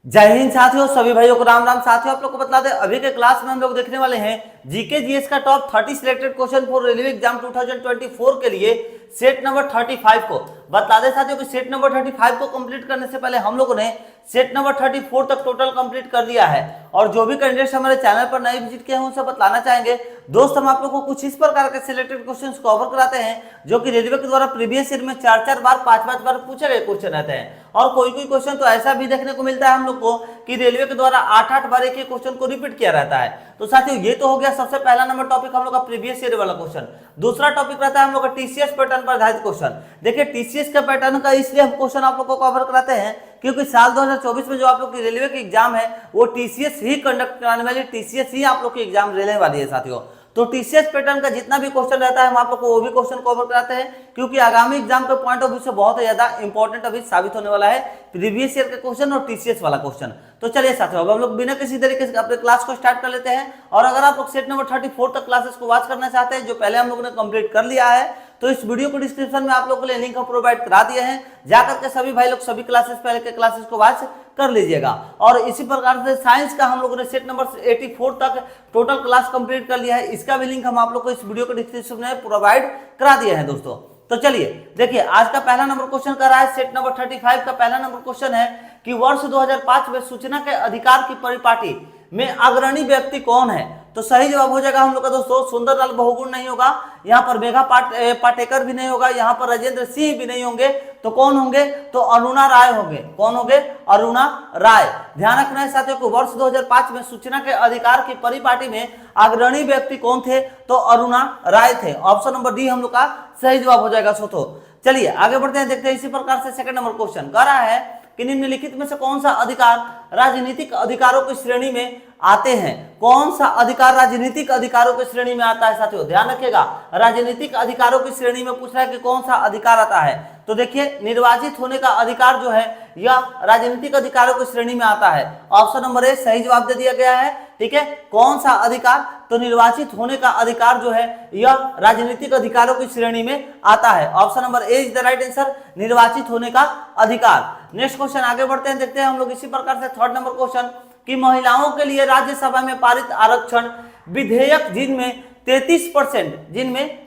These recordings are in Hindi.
जय हिंद साथियों, सभी भाइयों को राम राम। साथियों, आप लोग को बता दें अभी के क्लास में हम लोग देखने वाले हैं जीके जीएस का top 30 selected question for railway exam 2024 के लिए सेट नंबर 35 को। बता दें साथियों कि सेट नंबर 35 को कंप्लीट करने से पहले हम लोगों ने सेट नंबर 34 तक टोटल कंप्लीट कर दिया है। और जो भी कैंडिडेट्स हमारे चैनल पर नए विजिट किए हैं उनसे बतलाना चाहेंगे दोस्त, हम आप लोग को कुछ इस प्रकार के सिलेक्टेड क्वेश्चंस कवर कराते हैं जो कि रेलवे के द्वारा प्रीवियस ईयर में 4-4 बार 5-5 बार पूछे गए क्वेश्चन रहते हैं। और कोई कोई क्वेश्चन तो ऐसा भी देखने को मिलता है हम लोग को कि रेलवे के द्वारा 8-8 बार एक ही क्वेश्चन को रिपीट किया रहता है। तो साथियों, ये तो हो गया सबसे पहला नंबर टॉपिक हम लोग का प्रीवियस ईयर वाला क्वेश्चन। दूसरा टॉपिक रहता है हम लोग का टीसीएस पैटर्न पर आधारित क्वेश्चन। देखिए, टीसीएस का पैटर्न का इसलिए हम क्वेश्चन आप लोग को कवर कराते हैं क्योंकि साल 2024 में जो आप लोग की रेलवे की एग्जाम है वो टीसीएस ही कंडक्ट कराने वाली, टीसीएस ही आप लोग की एग्जाम लेने वाली है साथियों। तो टीसीएस पैटर्न का जितना भी क्वेश्चन रहता है हम आप लोग को वो भी क्वेश्चन कवर कराते हैं क्योंकि आगामी एग्जाम के पॉइंट ऑफ व्यू से बहुत ज्यादा इंपॉर्टेंट अभी साबित होने वाला है प्रीवियस ईयर का क्वेश्चन और टीसीएस वाला क्वेश्चन। तो चलिए साथियों, अब हम लोग बिना किसी तरीके से अपने क्लास को स्टार्ट कर लेते हैं। और अगर आप लोग सेट नंबर 34 तक क्लासेस को वॉच करना चाहते हैं जो पहले हम लोगों ने कंप्लीट कर लिया है, तो इस वीडियो को डिस्क्रिप्शन में आप लोगों के लिए लिंक हम प्रोवाइड करा दिए हैं, जाकर के सभी भाई लोग सभी क्लासेस पहले के क्लासेस को वॉच कर लीजिएगा। और इसी प्रकार से साइंस का हम लोगों ने सेट नंबर 84 तक टोटल क्लास कंप्लीट कर लिया है, इसका भी लिंक हम आप लोग को इस वीडियो के डिस्क्रिप्शन में प्रोवाइड करा दिए हैं दोस्तों। तो चलिए देखिए, आज का पहला नंबर क्वेश्चन कर रहा है सेट नंबर 35 का पहला नंबर क्वेश्चन है कि वर्ष 2005 में सूचना के अधिकार की परिपाटी में अग्रणी व्यक्ति कौन है। तो सही जवाब हो जाएगा हम लोग का दोस्तों सुंदरलाल बहुगुण नहीं होगा, यहाँ पर मेघा पाटेकर भी नहीं होगा, यहाँ पर राजेंद्र सिंह भी नहीं होंगे। तो कौन होंगे? तो अरुणा राय होंगे। कौन होंगे? अरुणा राय। ध्यान रखना है साथियों को वर्ष 2005 में सूचना के अधिकार की परिपाटी में अग्रणी व्यक्ति कौन थे? तो अरुणा राय थे। ऑप्शन नंबर डी हम लोग का सही जवाब हो जाएगा सोतो। चलिए आगे बढ़ते हैं, देखते हैं इसी प्रकार से सेकंड नंबर क्वेश्चन कह रहा है कि निम्नलिखित में से कौन सा अधिकार राजनीतिक अधिकारों की श्रेणी में आते हैं। कौन सा अधिकार राजनीतिक अधिकारों की श्रेणी में आता है साथियों? ध्यान रखिएगा, राजनीतिक अधिकारों की श्रेणी में पूछ रहा है कि कौन सा अधिकार आता है। तो देखिए, निर्वाचित होने का अधिकार जो है यह राजनीतिक अधिकारों की श्रेणी में आता है। ऑप्शन नंबर ए सही जवाब दे दिया गया है। ठीक है, कौन सा अधिकार? तो निर्वाचित होने का अधिकार जो है यह राजनीतिक अधिकारों की श्रेणी में आता है। Option number A is the right answer, निर्वाचित होने का अधिकार। नेक्स्ट क्वेश्चन आगे बढ़ते हैं, देखते हैं हम लोग इसी प्रकार से थर्ड नंबर क्वेश्चन कि महिलाओं के लिए राज्यसभा में पारित आरक्षण विधेयक जिनमें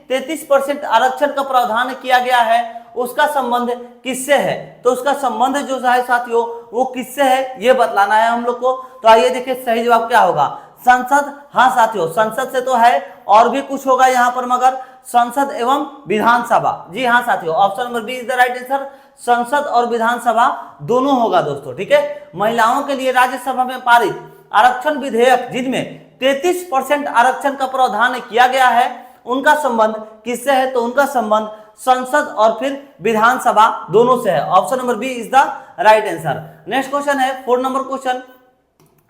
33% आरक्षण का प्रावधान किया गया है उसका संबंध किससे है। तो उसका संबंध जो है साथियों वो किससे है ये बतलाना है हम लोग को। तो आइए देखिए सही जवाब क्या होगा। संसद, हाँ साथियों संसद से तो है और भी कुछ होगा यहाँ पर, मगर संसद एवं विधानसभा। जी हाँ साथियों, option number B is the right answer, संसद और विधानसभा दोनों होगा दोस्तों। ठीक है, महिलाओं के लिए राज्यसभा में पारित आरक्षण विधेयक जिनमें 33% आरक्षण का प्रावधान किया गया है उनका संबंध किससे है? तो उनका संबंध संसद और फिर विधानसभा दोनों से है। Option number B is the right answer. Next question है 4 नंबर क्वेश्चन,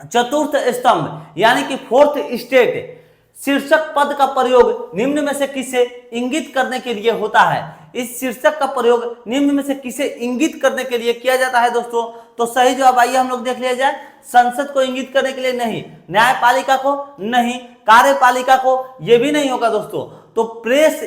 चतुर्थ स्तंभ यानी कि फोर्थ स्टेट शीर्षक पद का प्रयोग निम्न में से किसे इंगित करने के लिए होता है। इस शीर्षक का प्रयोग निम्न में से किसे इंगित करने के लिए किया जाता है दोस्तों? तो सही जवाब आइए हम लोग देख लिया जाए। संसद को इंगित करने के लिए नहीं, न्यायपालिका को नहीं, कार्यपालिका को ये भी नहीं होगा दोस्तों। तो प्रेस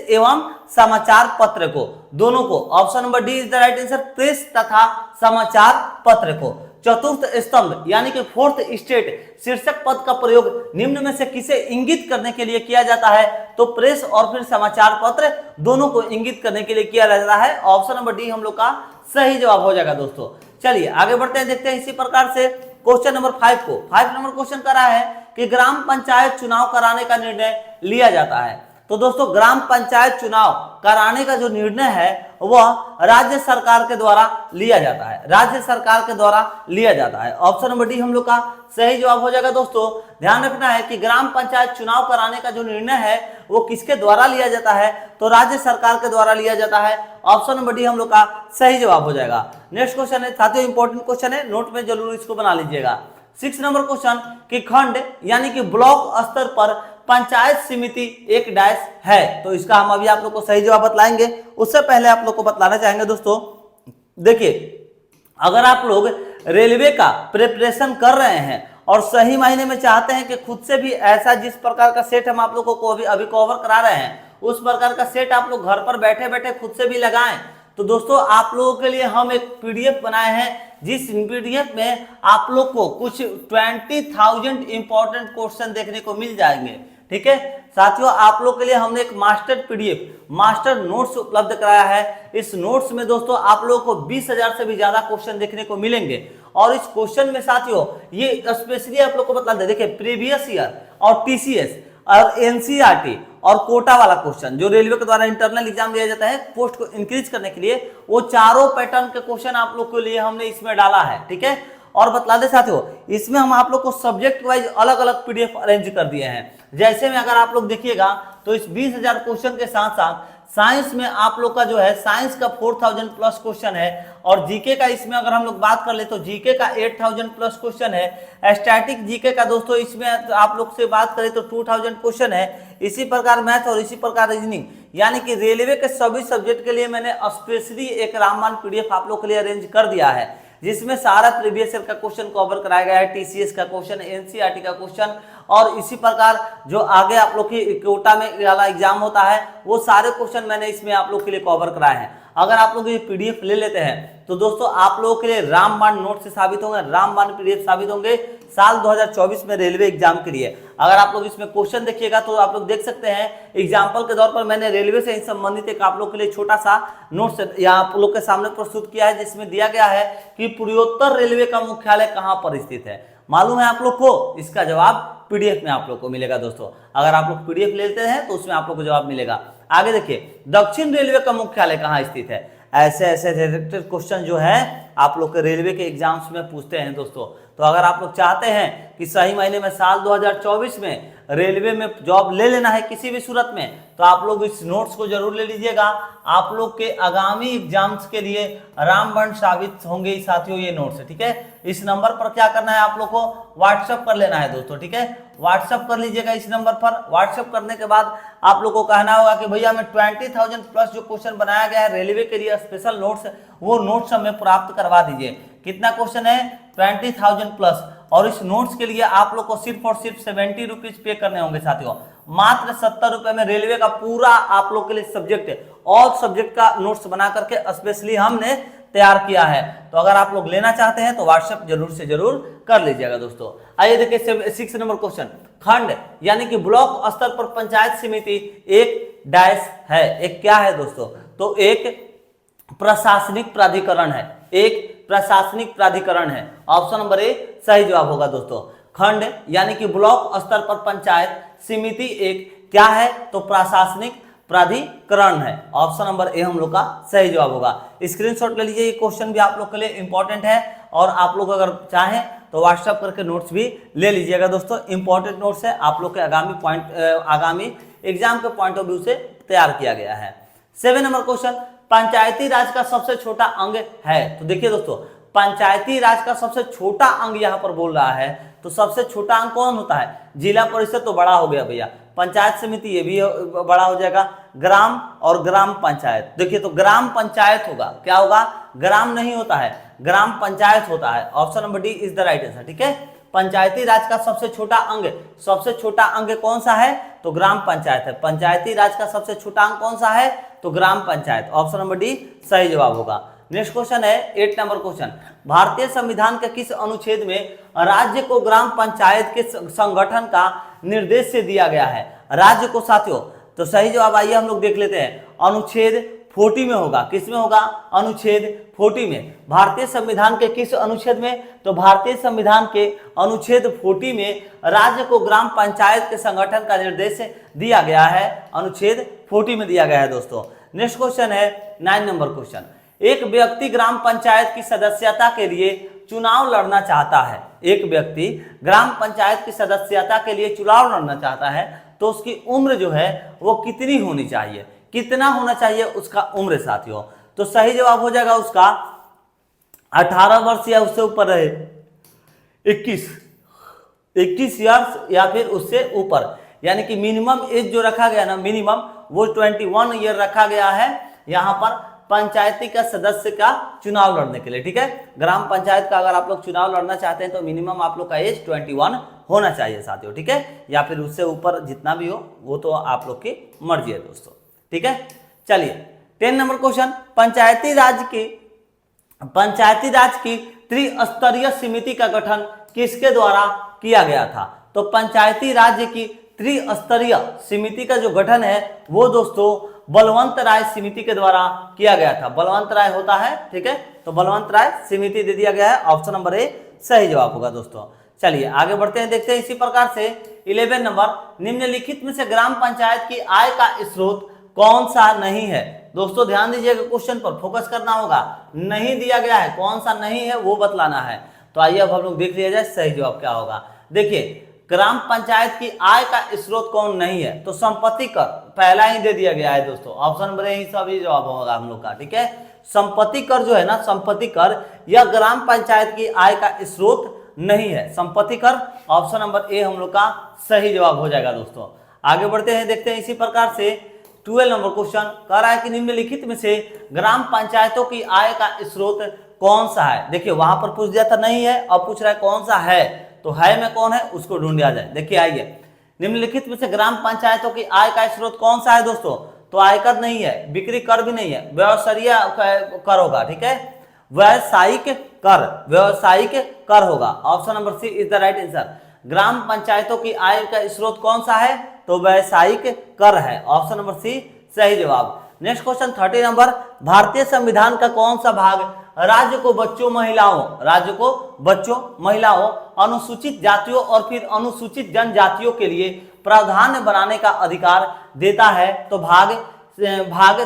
एवं समाचार पत्र को, दोनों को। Option number D is the right answer, press तथा समाचार पत्र को। चतुर्थ स्तंभ यानी कि फोर्थ स्टेट शीर्षक पद का प्रयोग निम्न में से किसे इंगित करने के लिए किया जाता है? तो प्रेस और फिर समाचार पत्र दोनों को इंगित करने के लिए किया जाता है। ऑप्शन नंबर डी हम लोग का सही जवाब हो जाएगा दोस्तों। चलिए आगे बढ़ते हैं, देखते हैं इसी प्रकार से क्वेश्चन नंबर 5 को। 5 नंबर क्वेश्चन कर रहा है कि ग्राम पंचायत चुनाव कराने का निर्णय लिया जाता है। तो दोस्तों ग्राम पंचायत चुनाव कराने का जो निर्णय है वह राज्य सरकार के द्वारा लिया जाता है, राज्य सरकार के द्वारा लिया जाता है। ऑप्शन नंबर डी हम लोग का सही जवाब हो जाएगा दोस्तों। ध्यान रखना है कि ग्राम पंचायत चुनाव कराने का जो निर्णय है वो किसके द्वारा लिया जाता है? तो राज्य सरकार के द्वारा लिया जाता है। ऑप्शन नंबर डी हम लोग का सही जवाब हो जाएगा। नेक्स्ट क्वेश्चन है साथियों इंपॉर्टेंट क्वेश्चन है, नोट में जरूर इसको बना लीजिएगा। 6 नंबर क्वेश्चन कि खंड यानी कि ब्लॉक स्तर पर पंचायत समिति एक डैश है। तो इसका हम अभी आप लोग को सही जवाब बतलाएंगे, उससे पहले आप लोग को बतलाना चाहेंगे दोस्तों, देखिए अगर आप लोग रेलवे का प्रिपरेशन कर रहे हैं और सही मायने में चाहते हैं कि खुद से भी ऐसा जिस प्रकार का सेट हम आप लोगों को अभी कवर करा रहे हैं उस प्रकार का सेट आप लोग घर पर बैठे बैठे खुद से भी लगाएं, तो दोस्तों आप लोगों के लिए हम एक पीडीएफ बनाए हैं, जिस पीडीएफ में आप लोग को कुछ 20,000 इंपॉर्टेंट क्वेश्चन देखने को मिल जाएंगे। ठीक है साथियों, आप लोग के लिए हमने एक मास्टर पीडीएफ मास्टर नोट्स उपलब्ध कराया है। इस नोट्स में दोस्तों आप लोगों को 20,000 से भी ज्यादा क्वेश्चन देखने को मिलेंगे। और इस क्वेश्चन में साथियों ये स्पेशली आप लोग को बता दें, देखिए प्रीवियस ईयर और टीसीएस और एनसीईआरटी और कोटा वाला क्वेश्चन जो रेलवे के द्वारा इंटरनल एग्जाम दिया जाता है पोस्ट को इंक्रीज करने के लिए, वो चारों पैटर्न के क्वेश्चन आप लोग के लिए हमने इसमें डाला है। ठीक है, और बता दे साथियों इसमें हम आप लोग को सब्जेक्ट वाइज अलग अलग पीडीएफ अरेंज कर दिए हैं। जैसे में अगर आप लोग देखिएगा तो इस 20,000 क्वेश्चन के साथ साथ साइंस में आप लोग का जो है साइंस का 4,000 प्लस क्वेश्चन है, और जीके का इसमें अगर हम लोग बात कर ले तो जीके का 8,000 प्लस क्वेश्चन है। स्टैटिक जीके का दोस्तों इसमें आप लोग से बात करें तो 2,000 क्वेश्चन है। इसी प्रकार मैथ और इसी प्रकार रीजनिंग, यानी कि रेलवे के सभी सब्जेक्ट के लिए मैंने स्पेशली एक रामबाण पीडीएफ आप लोग के लिए अरेंज कर दिया है, जिसमें सारा प्रीवियस ईयर का क्वेश्चन कवर कराया गया है, टीसीएस का क्वेश्चन, एनसीईआरटी का क्वेश्चन, और इसी प्रकार जो आगे आप लोग की कोटा में वाला एग्जाम होता है वो सारे क्वेश्चन मैंने इसमें आप लोग के लिए कवर कराए हैं। अगर आप लोग ये पीडीएफ ले लेते हैं तो दोस्तों आप लोगों के लिए रामबाण नोट से साबित होंगे, रामबाण पीडीएफ साबित होंगे साल 2024 में रेलवे एग्जाम के लिए। अगर आप लोग इसमें क्वेश्चन देखिएगा तो आप लोग देख सकते हैं, एग्जाम्पल के तौर पर मैंने रेलवे से संबंधित एक आप लोग के लिए छोटा सा नोट्स यहाँ आप लोग के सामने प्रस्तुत किया है, जिसमें दिया गया है कि पूर्वोत्तर रेलवे का मुख्यालय कहाँ पर स्थित है। मालूम है आप लोग को? इसका जवाब पीडीएफ में आप लोग को मिलेगा दोस्तों। अगर आप लोग पीडीएफ लेते हैं तो उसमें आप लोग को जवाब मिलेगा। आगे देखिए, दक्षिण रेलवे का मुख्यालय कहाँ स्थित है। ऐसे ऐसे रिलेटेड क्वेश्चन जो है आप लोग के रेलवे के एग्जाम्स में पूछते हैं दोस्तों। तो अगर आप लोग चाहते हैं कि सही मायने में साल 2024 में रेलवे में जॉब ले लेना है किसी भी सूरत में, तो आप लोग इस नोट्स को जरूर ले लीजिएगा। आप लोग के आगामी एग्जाम्स के लिए रामबाण साबित होंगे साथियों ये नोट्स। ठीक है, इस नंबर पर क्या करना है, आप लोग को व्हाट्सएप कर लेना है दोस्तों। ठीक है, व्हाट्सएप कर लीजिएगा इस नंबर पर। व्हाट्सएप करने के बाद आप लोग को कहना होगा कि भैया मैं 20,000 प्लस जो क्वेश्चन बनाया गया है रेलवे के लिए स्पेशल नोट्स, वो नोट्स हमें प्राप्त करवा दीजिए। कितना क्वेश्चन है? 20,000 प्लस। और इस नोट्स के लिए आप लोग को सिर्फ और सिर्फ 70 रुपीज पे करने होंगे साथियों। मात्र 70 रुपए में रेलवे का पूरा आप लोग के लिए सब्जेक्ट, ऑल सब्जेक्ट का नोट्स बना करके स्पेशली हमने तैयार किया है। तो अगर आप लोग लेना चाहते हैं तो व्हाट्सएप जरूर से जरूर कर लीजिएगा दोस्तों। आइए देखिए 6 नंबर क्वेश्चन, खंड यानी कि ब्लॉक स्तर पर पंचायत समिति एक डैश है। एक क्या है दोस्तों? तो एक प्रशासनिक प्राधिकरण है, एक प्रशासनिक प्राधिकरण है। ऑप्शन नंबर ए सही जवाब होगा दोस्तों। खंड यानी कि ब्लॉक स्तर पर पंचायत समिति एक क्या है? तो प्रशासनिक प्राधिकरण है। ऑप्शन नंबर ए हम लोग का सही जवाब होगा। स्क्रीनशॉट ले लीजिए, ये क्वेश्चन भी आप लोग के लिए इंपॉर्टेंट है, और आप लोग अगर चाहें तो व्हाट्सएप करके नोट्स भी ले लीजिएगा दोस्तों। इंपॉर्टेंट नोट्स है, आप लोग के आगामी एग्जाम के पॉइंट ऑफ व्यू से तैयार किया गया है। 7 नंबर क्वेश्चन, पंचायती राज का सबसे छोटा अंग है। तो देखिए दोस्तों, पंचायती राज का सबसे छोटा अंग यहाँ पर बोल रहा है, तो सबसे छोटा अंग कौन होता है? जिला परिषद तो बड़ा हो गया भैया, पंचायत समिति ये भी बड़ा हो जाएगा, ग्राम और ग्राम पंचायत। देखिए तो ग्राम पंचायत होगा, क्या होगा? ग्राम नहीं होता है, ग्राम पंचायत होता है। Option number D is the right answer. ठीक है, पंचायती राज का सबसे छोटा अंग कौन सा है? तो ग्राम पंचायत है। पंचायती राज का सबसे छोटा अंग कौन सा है? तो ग्राम पंचायत। ऑप्शन नंबर डी सही जवाब होगा। नेक्स्ट क्वेश्चन है 8 नंबर क्वेश्चन, भारतीय संविधान के किस अनुच्छेद में राज्य को ग्राम पंचायत के संगठन का निर्देश से दिया गया है? राज्य को साथियों, तो सही जवाब आइए हम लोग देख लेते हैं। अनुच्छेद 40 में होगा। किस में होगा? अनुच्छेद 40 में। भारतीय संविधान के किस अनुच्छेद में? तो भारतीय संविधान के अनुच्छेद 40 में राज्य को ग्राम पंचायत के संगठन का निर्देश दिया गया है। अनुच्छेद 40 में दिया गया है दोस्तों। नेक्स्ट क्वेश्चन है 9 नंबर क्वेश्चन, एक व्यक्ति ग्राम पंचायत की सदस्यता के लिए चुनाव लड़ना चाहता है। एक व्यक्ति ग्राम पंचायत की सदस्यता के लिए चुनाव लड़ना चाहता है, तो उसकी उम्र जो है वो कितनी होनी चाहिए? कितना होना चाहिए उसका उम्र साथियों? तो सही जवाब हो जाएगा उसका 18 वर्ष या उससे ऊपर रहे, 21 ईयर्स या फिर उससे ऊपर, यानी कि मिनिमम एज जो रखा गया ना, मिनिमम वो 21 ईयर रखा गया है यहाँ पर पंचायती का सदस्य का चुनाव लड़ने के लिए। ठीक है, ग्राम पंचायत का अगर आप लोग चुनाव लड़ना चाहते हैं तो मिनिमम आप लोग का एज 21 होना चाहिए साथियों। ठीक है, या फिर उससे ऊपर जितना भी हो वो तो आप लोग की मर्जी है दोस्तों। ठीक है, चलिए 10 नंबर क्वेश्चन, पंचायती राज की त्रिस्तरीय समिति का गठन किसके द्वारा किया गया था? तो पंचायती राज्य की त्रिस्तरीय समिति का जो गठन है वो दोस्तों बलवंत राय समिति के द्वारा किया गया था। बलवंत राय होता है, ठीक है, तो बलवंत राय समिति दे दिया गया है। ऑप्शन नंबर ए सही जवाब होगा दोस्तों। चलिए आगे बढ़ते हैं, देखते हैं इसी प्रकार से 11 नंबर, निम्नलिखित में से ग्राम पंचायत की आय का स्रोत कौन सा नहीं है? दोस्तों ध्यान दीजिएगा, क्वेश्चन पर फोकस करना होगा। नहीं दिया गया है, कौन सा नहीं है वो बतलाना है। तो आइए अब हम लोग देख लिया जाए सही जवाब क्या होगा। देखिए ग्राम पंचायत की आय का स्रोत कौन नहीं है? तो संपत्ति कर पहला ही दे दिया गया है दोस्तों। ऑप्शन नंबर ए ही सभी जवाब होगा हम लोग का, ठीक है। संपत्ति कर जो है ना, संपत्ति कर यह ग्राम पंचायत की आय का स्रोत नहीं है। संपत्ति कर ऑप्शन नंबर ए हम लोग का सही जवाब हो जाएगा दोस्तों। आगे बढ़ते हैं, देखते हैं इसी प्रकार से 12 नंबर क्वेश्चन कह रहा है कि निम्नलिखित में से ग्राम पंचायतों की आय का स्रोत कौन सा है? देखिए वहां पर पूछ दिया था नहीं है, अब पूछ रहा है कौन सा है, तो है में कौन है उसको ढूंढ लिया जाए। देखिए आइए, निम्नलिखित में से ग्राम पंचायतों की आय का स्रोत कौन सा है दोस्तों? तो आयकर नहीं है, बिक्री कर भी नहीं है, व्यवसायिक कर होगा, ठीक है, व्यवसायिक कर होगा। Option number C is the right answer. ग्राम पंचायतों की आय का स्रोत कौन सा है? तो व्यवसायिक कर है। ऑप्शन नंबर सी सही जवाब। नेक्स्ट क्वेश्चन 30 नंबर, भारतीय संविधान का कौन सा भाग राज्य को बच्चों महिलाओं अनुसूचित जातियों और फिर अनुसूचित जनजातियों के लिए प्रावधान बनाने का अधिकार देता है? तो भाग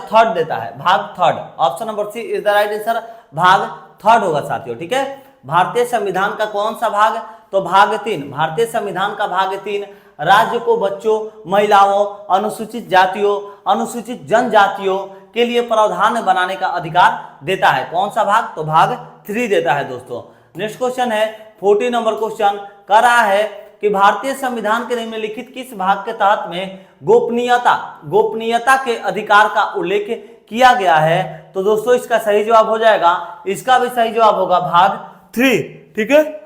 थर्ड देता है, भाग third. Option number C is the right answer, भाग थर्ड होगा साथियों, ठीक है। भारतीय संविधान का कौन सा भाग? तो भाग 3। भारतीय संविधान का भाग 3 राज्य को बच्चों, महिलाओं, अनुसूचित जातियों, अनुसूचित जनजातियों के लिए प्रावधान बनाने का अधिकार देता है। कौन सा भाग? तो भाग 3 देता है दोस्तों। नेक्स्ट क्वेश्चन है 40 नंबर क्वेश्चन कह रहा है कि भारतीय संविधान के निम्नलिखित किस भाग के तहत में गोपनीयता के अधिकार का उल्लेख किया गया है? तो दोस्तों इसका सही जवाब हो जाएगा, इसका भी सही जवाब होगा भाग 3, ठीक है।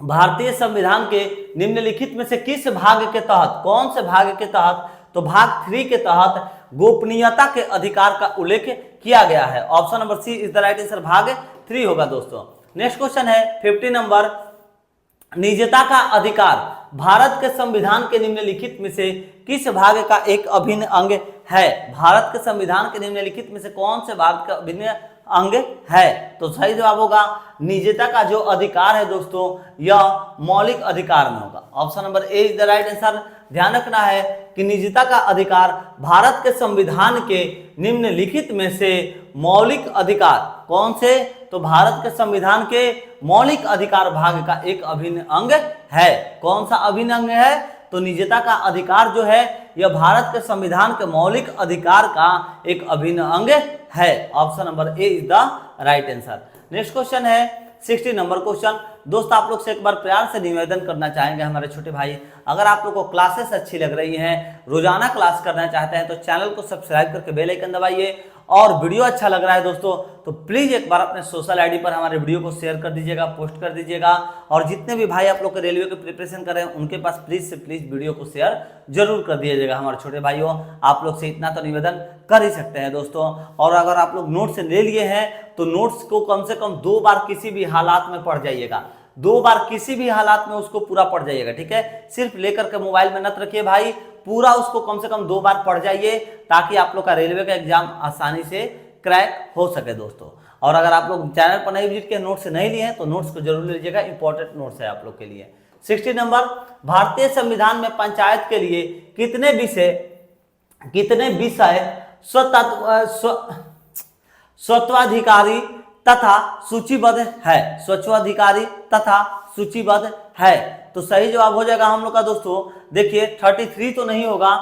भारतीय संविधान के निम्नलिखित में से किस भाग के तहत, कौन से भाग के तहत? तो भाग 3 के तहत गोपनीयता के अधिकार का उल्लेख किया गया है। Option number C is the right answer, भाग 3 होगा दोस्तों। नेक्स्ट क्वेश्चन है 50 नंबर, निजता का अधिकार भारत के संविधान के निम्नलिखित में से किस भाग का एक अभिन्न अंग है? भारत के संविधान के निम्नलिखित में से कौन से भाग का अभिन्न अंग है? तो सही जवाब होगा निजता का जो अधिकार है दोस्तों यह मौलिक अधिकार में होगा। Option number A is the right answer. ध्यान रखना है कि निजता का अधिकार भारत के संविधान के निम्नलिखित में से मौलिक अधिकार कौन से? तो भारत के संविधान के मौलिक अधिकार भाग का एक अभिन्न अंग है। कौन सा अभिन्न अंग है? तो निजता का अधिकार जो है यह भारत के संविधान के मौलिक अधिकार का एक अभिन्न अंग है। Option number A is the right answer. Next question है 60 नंबर क्वेश्चन। दोस्त आप लोग से एक बार प्यार से निवेदन करना चाहेंगे हमारे छोटे भाई, अगर आप लोग को क्लासेस अच्छी लग रही हैं, रोजाना क्लास करना चाहते हैं तो चैनल को सब्सक्राइब करके बेल आइकन दबाइए, और वीडियो अच्छा लग रहा है दोस्तों तो प्लीज एक बार अपने सोशल आईडी पर हमारे वीडियो को शेयर कर दीजिएगा, पोस्ट कर दीजिएगा। और जितने भी भाई आप लोग के रेलवे की प्रिपरेशन कर रहे हैं उनके पास प्लीज से प्लीज वीडियो को शेयर जरूर कर दीजिएगा। हमारे छोटे भाइयों आप लोग से इतना तो निवेदन कर ही सकते हैं दोस्तों। और अगर आप लोग नोट्स ले लिए हैं तो नोट्स को कम से कम 2 बार किसी भी हालात में पढ़ जाइएगा, 2 बार किसी भी हालात में उसको पूरा पढ़ जाइएगा, ठीक है। सिर्फ लेकर के मोबाइल में नत रखिए भाई, पूरा उसको कम से कम 2 बार पढ़ जाइए ताकि आप लोग का रेलवे का एग्जाम आसानी से क्रैक हो सके दोस्तों। और अगर आप लोग चैनल पर नहीं विजिट किए, नोट्स नहीं लिए हैं तो नोट्स को जरूर लीजिएगा, इंपॉर्टेंट नोट्स है आप लोग के लिए। 60 नंबर, भारतीय संविधान में पंचायत के लिए कितने विषय स्वत्वाधिकारी तथा सूचीबद्ध है? स्वत्वाधिकारी तथा सूचीबद्ध है। तो सही जवाब हो जाएगा हम लोग का दोस्तों। देखिए 33 तो नहीं होगा,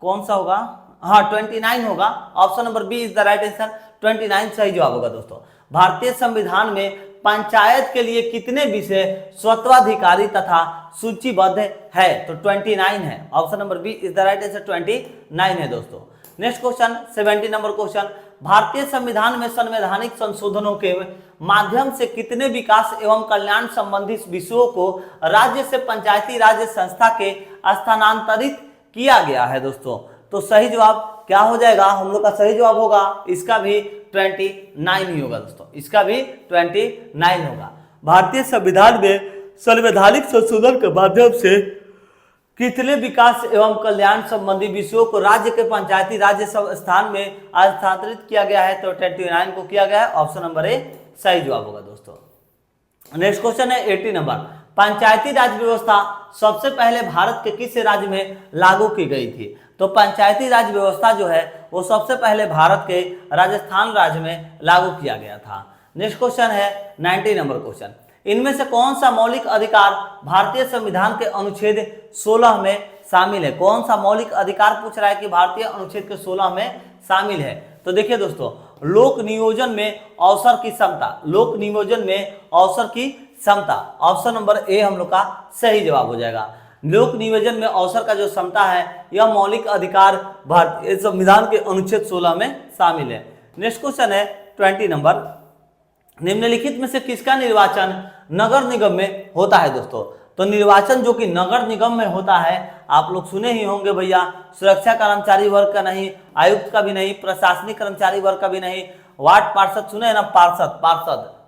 कौन सा होगा? हाँ 29 होगा। Option number B is the right answer, 29 सही जवाब होगा दोस्तों। भारतीय संविधान में पंचायत के लिए कितने विषय स्वत्वाधिकारी तथा सूचीबद्ध है? तो 29 है। Option number B is the right answer, 29 है दोस्तों। नेक्स्ट क्वेश्चन 70 नंबर क्वेश्चन, भारतीय संविधान में संवैधानिक संशोधनों के माध्यम से कितने विकास एवं कल्याण संबंधी विषयों को राज्य से पंचायती राज संस्था के स्थानांतरित किया गया है दोस्तों? तो सही जवाब क्या हो जाएगा, हम लोग का सही जवाब होगा इसका भी 29 ही होगा दोस्तों, इसका भी 29 होगा। भारतीय संविधान में संवैधानिक संशोधन के माध्यम से कितने विकास एवं कल्याण संबंधी विषयों को राज्य के पंचायती राज्य स्थान में स्थानांतरित किया गया है, तो 29 को किया गया है। ऑप्शन नंबर ए सही जवाब होगा दोस्तों। नेक्स्ट क्वेश्चन है 80 नंबर, पंचायती राज व्यवस्था सबसे पहले भारत के किस राज्य में लागू की गई थी? तो पंचायती राज व्यवस्था जो है वो सबसे पहले भारत के राजस्थान राज्य में लागू किया गया था। नेक्स्ट क्वेश्चन है 90 नंबर क्वेश्चन, इनमें से कौन सा मौलिक अधिकार भारतीय संविधान के अनुच्छेद 16 में शामिल है? कौन सा मौलिक अधिकार पूछ रहा है कि भारतीय अनुच्छेद के 16 में शामिल है? तो देखिए दोस्तों, लोक नियोजन में अवसर की क्षमता, लोक नियोजन में अवसर की क्षमता, ऑप्शन नंबर ए हम लोग का सही जवाब हो जाएगा। लोक नियोजन में अवसर का जो क्षमता है यह मौलिक अधिकार भारतीय संविधान के अनुच्छेद 16 में शामिल है। नेक्स्ट क्वेश्चन है 20 नंबर, निम्नलिखित में से किसका निर्वाचन नगर निगम में होता है? दोस्तों तो निर्वाचन जो कि नगर निगम में होता है, आप लोग सुने ही होंगे भैया, सुरक्षा कर्मचारी वर्ग का नहीं, आयुक्त का भी नहीं, प्रशासनिक कर्मचारी वर्ग का भी नहीं, वार्ड पार्षद सुने हैं ना,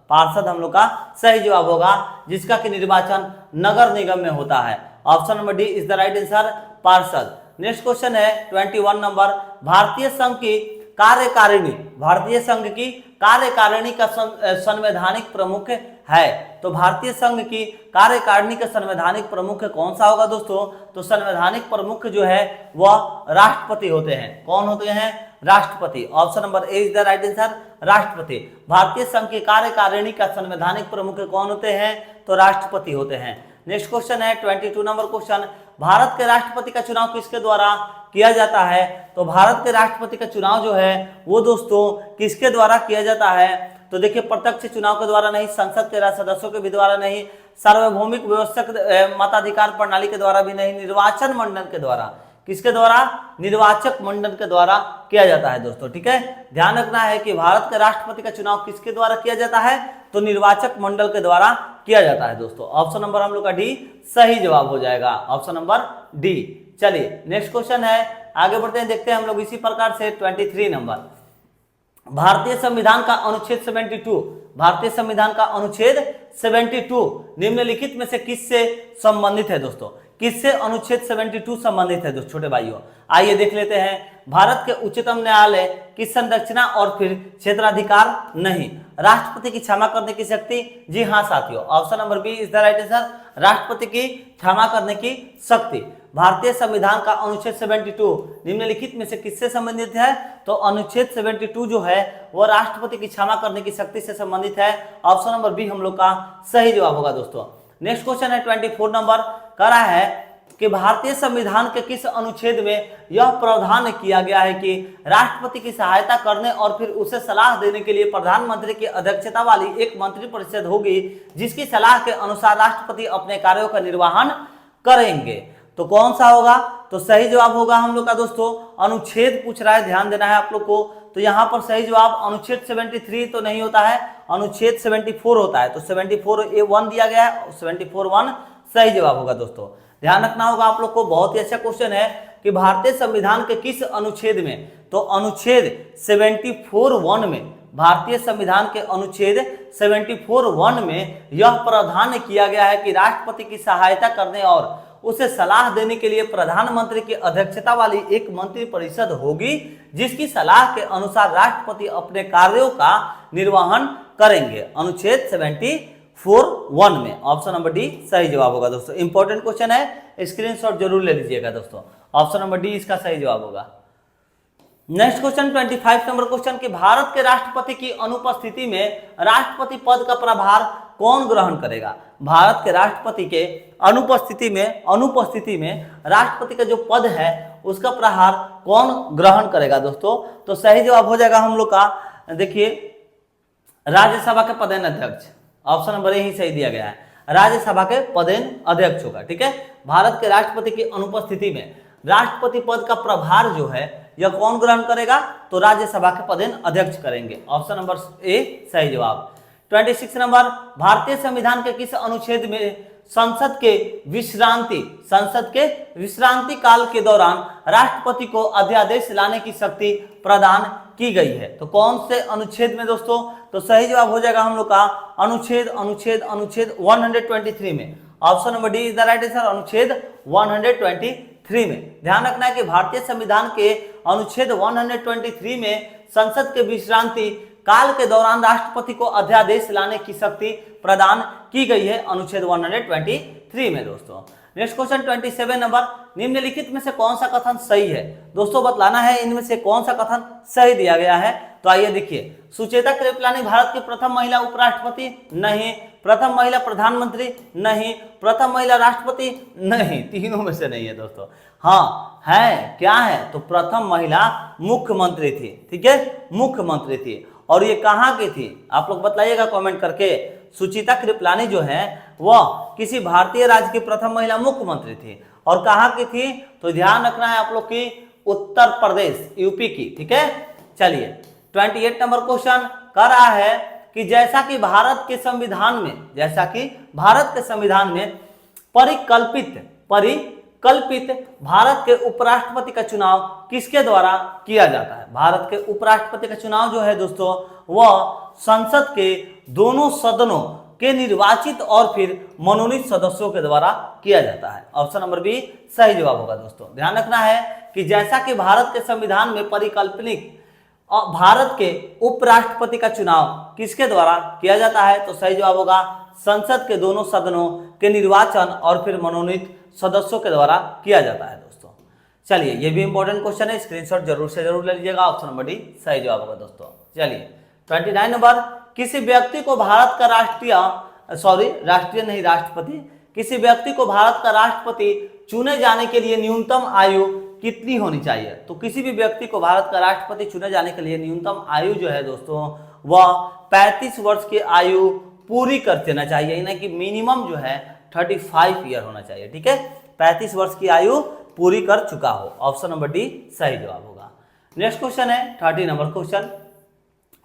पार्षद हम लोग का सही जवाब होगा, जिसका कि निर्वाचन नगर निगम में होता है। Option number D is the right answer, पार्षद। नेक्स्ट क्वेश्चन है 21 नंबर, भारतीय संघ की कार्यकारिणी, भारतीय संघ की कार्यकारिणी का संवैधानिक प्रमुख है? तो भारतीय संघ की कार्यकारिणी का संवैधानिक प्रमुख कौन सा होगा दोस्तों? तो संवैधानिक प्रमुख जो है वह राष्ट्रपति होते हैं। कौन होते हैं? राष्ट्रपति। Option number A is the right answer, राष्ट्रपति। भारतीय संघ की कार्यकारिणी का संवैधानिक प्रमुख कौन होते हैं? तो राष्ट्रपति होते हैं। नेक्स्ट क्वेश्चन है 22 नंबर क्वेश्चन, भारत के राष्ट्रपति का चुनाव किसके द्वारा किया जाता है? तो भारत के राष्ट्रपति का चुनाव जो है वो दोस्तों किसके द्वारा किया जाता है? तो देखिए, प्रत्यक्ष चुनाव के द्वारा नहीं, संसद के सदस्यों के भी द्वारा नहीं, सार्वभौमिक व्यवस्थक मताधिकार प्रणाली के द्वारा भी नहीं, निर्वाचन मंडल के द्वारा। किसके द्वारा? निर्वाचक मंडल के द्वारा किया जाता है दोस्तों। ठीक है, ध्यान रखना है कि भारत के राष्ट्रपति का चुनाव किसके द्वारा किया जाता है? तो निर्वाचक मंडल के द्वारा किया जाता है दोस्तों। ऑप्शन नंबर हम लोग का डी सही जवाब हो जाएगा, ऑप्शन नंबर डी। चलिए नेक्स्ट क्वेश्चन है, आगे बढ़ते हैं, देखते हैं हम लोग इसी प्रकार से 23 नंबर, भारतीय संविधान का अनुच्छेद 72, भारतीय संविधान का अनुच्छेद 72 निम्नलिखित में से किससे संबंधित है? दोस्तों किससे अनुच्छेद 72 संबंधित है दोस्तों? छोटे भाइयों आइए देख लेते हैं। भारत के उच्चतम न्यायालय की संरचना और फिर क्षेत्राधिकार नहीं, राष्ट्रपति की क्षमा करने की शक्ति, जी हाँ साथियों, option number B is the right answer, राष्ट्रपति की क्षमा करने की शक्ति। भारतीय संविधान का अनुच्छेद 72 निम्नलिखित में से किससे संबंधित है? तो अनुच्छेद 72 जो है वह राष्ट्रपति की क्षमा करने की शक्ति से संबंधित है। ऑप्शन नंबर बी हम लोग का सही जवाब होगा दोस्तों। नेक्स्ट क्वेश्चन है 24 नंबर, कह रहा है कि भारतीय संविधान के किस अनुच्छेद में यह प्रावधान किया गया है कि राष्ट्रपति की सहायता करने और फिर उसे सलाह देने के लिए प्रधानमंत्री की अध्यक्षता वाली एक मंत्रिपरिषद होगी, जिसकी सलाह के अनुसार राष्ट्रपति अपने कार्यों का निर्वहन करेंगे? तो कौन सा होगा? तो सही जवाब होगा हम लोग का दोस्तों, अनुच्छेद पूछ रहा है, ध्यान देना है आप लोग को। तो यहाँ पर सही जवाब अनुच्छेद 73 तो नहीं होता है, अनुच्छेद 74 होता है। तो 74A1 दिया गया है, 74(1) सही जवाब होगा दोस्तों। ध्यान रखना होगा आप लोग को, बहुत ही अच्छा क्वेश्चन है कि भारतीय संविधान के किस अनुच्छेद में? तो अनुच्छेद 74(1) में, भारतीय संविधान के अनुच्छेद 74(1) में यह प्रावधान किया गया है कि राष्ट्रपति की सहायता करने और उसे सलाह देने के लिए प्रधानमंत्री की अध्यक्षता वाली एक मंत्रिपरिषद होगी, जिसकी सलाह के अनुसार राष्ट्रपति अपने कार्यों का निर्वहन करेंगे। अनुच्छेद 74(1) में ऑप्शन नंबर डी सही जवाब होगा दोस्तों। इंपॉर्टेंट क्वेश्चन है, स्क्रीनशॉट जरूर ले लीजिएगा दोस्तों, ऑप्शन नंबर डी इसका सही जवाब होगा। नेक्स्ट क्वेश्चन 25 नंबर क्वेश्चन कि भारत के राष्ट्रपति की अनुपस्थिति में राष्ट्रपति पद का प्रभार कौन ग्रहण करेगा? भारत के राष्ट्रपति के अनुपस्थिति में राष्ट्रपति का जो पद है उसका प्रभार कौन ग्रहण करेगा दोस्तों? तो सही जवाब हो जाएगा हम लोग का, देखिए, राज्यसभा के पदेन अध्यक्ष। ऑप्शन नंबर ए ही सही दिया गया है, राज्यसभा के पदेन अध्यक्ष होगा। ठीक है, भारत के राष्ट्रपति की अनुपस्थिति में राष्ट्रपति पद का प्रभार जो है यह कौन ग्रहण करेगा? तो राज्यसभा के पदेन अध्यक्ष करेंगे। ऑप्शन नंबर ए सही जवाब। 26 नंबर, भारतीय संविधान के किस अनुच्छेद में संसद के विश्रांति काल के दौरान राष्ट्रपति को अध्यादेश लाने की शक्ति प्रदान की गई है। तो कौन से अनुच्छेद में दोस्तों? तो सही जवाब हो जाएगा हम लोग का अनुच्छेद 123 में। Option number D is the right answer, अनुच्छेद 123 में। ध्यान रखना है कि भारतीय संविधान के अनुच्छेद 123 में संसद के विश्रांति काल के दौरान राष्ट्रपति को अध्यादेश लाने की शक्ति प्रदान की गई है अनुच्छेद 123 में दोस्तों। नेक्स्ट क्वेश्चन 27 नंबर, निम्नलिखित में से कौन सा कथन सही है? दोस्तों बतलाना है इनमें से कौन सा कथन सही दिया गया है। तो आइए देखिए, सुचेता कृपलानी भारत की प्रथम महिला उपराष्ट्रपति? नहीं। प्रथम महिला प्रधानमंत्री? नहीं। प्रथम महिला राष्ट्रपति? नहीं। तीनों में से नहीं है दोस्तों। हाँ है, क्या है? तो प्रथम महिला मुख्यमंत्री थी। ठीक है, मुख्यमंत्री थी। और ये कहाँ की थी? आप लोग बताइएगा कमेंट करके। सुचेता कृपलानी जो है वह किसी भारतीय राज्य की प्रथम महिला मुख्यमंत्री थी। और कहाँ की थी? तो ध्यान रखना है आप लोग की उत्तर प्रदेश, यूपी की। ठीक है, चलिए 28 नंबर क्वेश्चन कर रहा है कि जैसा कि भारत के संविधान में परिकल्पित भारत के उपराष्ट्रपति का चुनाव किसके द्वारा किया जाता है? भारत के उपराष्ट्रपति का चुनाव जो है दोस्तों वह संसद के दोनों सदनों के निर्वाचित और फिर मनोनीत सदस्यों के द्वारा किया जाता है। ऑप्शन नंबर बी सही जवाब होगा दोस्तों। ध्यान रखना है कि जैसा कि भारत के संविधान में परिकल्पित भारत के उपराष्ट्रपति का चुनाव किसके द्वारा किया जाता है? तो सही जवाब होगा संसद के दोनों सदनों के निर्वाचन और फिर मनोनीत सदस्यों के द्वारा किया जाता है दोस्तों। चलिए ये भी इंपॉर्टेंट क्वेश्चन है, स्क्रीनशॉट जरूर से जरूर ले लीजिएगा। ऑप्शन नंबर डी सही जवाब होगा दोस्तों। चलिए 29 नंबर, किसी व्यक्ति को भारत का किसी व्यक्ति को भारत का राष्ट्रपति चुने जाने के लिए न्यूनतम आयु कितनी होनी चाहिए? तो किसी भी व्यक्ति को भारत का राष्ट्रपति चुने जाने के लिए न्यूनतम आयु जो है दोस्तों वह 35 वर्ष की आयु पूरी कर देना चाहिए, यानी कि मिनिमम जो है 35 ईयर होना चाहिए। ठीक है, 35 वर्ष की आयु पूरी कर चुका हो। ऑप्शन नंबर डी सही जवाब होगा। नेक्स्ट क्वेश्चन है 30 नंबर क्वेश्चन,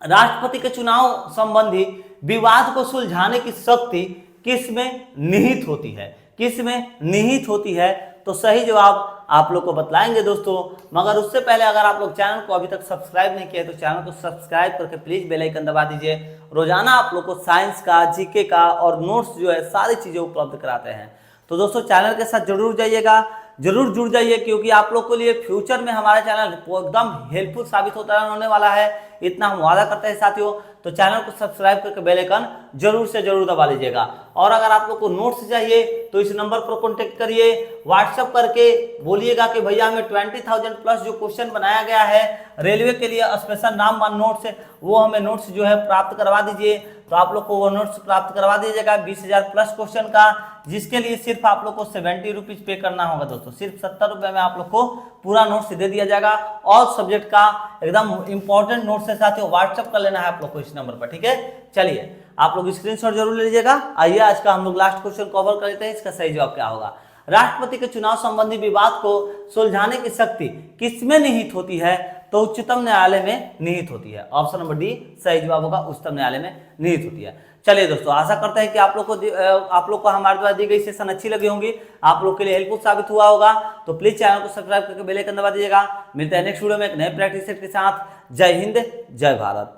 राष्ट्रपति के चुनाव संबंधी विवाद को सुलझाने की शक्ति किसमें निहित होती है? किसमें निहित होती है? तो सही जवाब आप लोग को बतलाएंगे दोस्तों। मगर उससे पहले अगर आप लोग चैनल को अभी तक सब्सक्राइब नहीं किया तो चैनल को सब्सक्राइब करके प्लीज बेल आइकन दबा दीजिए। रोजाना आप लोग को साइंस का, जीके का और नोट्स जो है सारी चीजें उपलब्ध कराते हैं। तो दोस्तों चैनल के साथ जरूर जाइएगा, जरूर जुड़ जाइए, क्योंकि आप लोग के लिए फ्यूचर में हमारा चैनल एकदम हेल्पफुल साबित होने वाला है, इतना हम वादा करते हैं साथियों। तो चैनल को सब्सक्राइब करके बेल आइकन जरूर से जरूर दबा लीजिएगा। और अगर आप लोग को नोट्स चाहिए तो इस नंबर पर कॉन्टेक्ट करिए, व्हाट्सएप करके बोलिएगा कि भैया हमें 20,000 प्लस जो क्वेश्चन बनाया गया है रेलवे के लिए स्पेशल नाम वन नोट्स है, वो हमें नोट्स जो है प्राप्त करवा दीजिए। तो आप लोग को वो नोट्स प्राप्त करवा दीजिएगा 20,000 प्लस क्वेश्चन का, जिसके लिए सिर्फ आप लोग को 70 रुपीज पे करना होगा दोस्तों। सिर्फ 70 रुपये में आप लोग को पूरा नोट्स दे दिया जाएगा। ऑल सब्जेक्ट का एकदम इंपॉर्टेंट नोट्स है साथियों, व्हाट्सएप कर लेना है आप लोग को इस नंबर पर। ठीक है, चलिए आप लोग स्क्रीनशॉट जरूर ले लीजिएगा। आइए आज का हम लोग लास्ट क्वेश्चन कवर कर लेते हैं, इसका सही जवाब क्या होगा। राष्ट्रपति के चुनाव संबंधी विवाद को सुलझाने की शक्ति किसमें निहित होती है? तो उच्चतम न्यायालय में निहित होती है। ऑप्शन नंबर डी सही जवाब होगा, उच्चतम न्यायालय में निहित होती है। चलिए दोस्तों, आशा करते हैं कि आप लोग को हमारे द्वारा दी गई सेशन अच्छी लगी होंगी, आप लोग के लिए हेल्पफुल साबित हुआ होगा। तो प्लीज चैनल को सब्सक्राइब करके बेल आइकन दबा दीजिएगा। मिलते हैं नेक्स्ट वीडियो में एक नए प्रैक्टिस सेट के साथ। जय हिंद, जय भारत।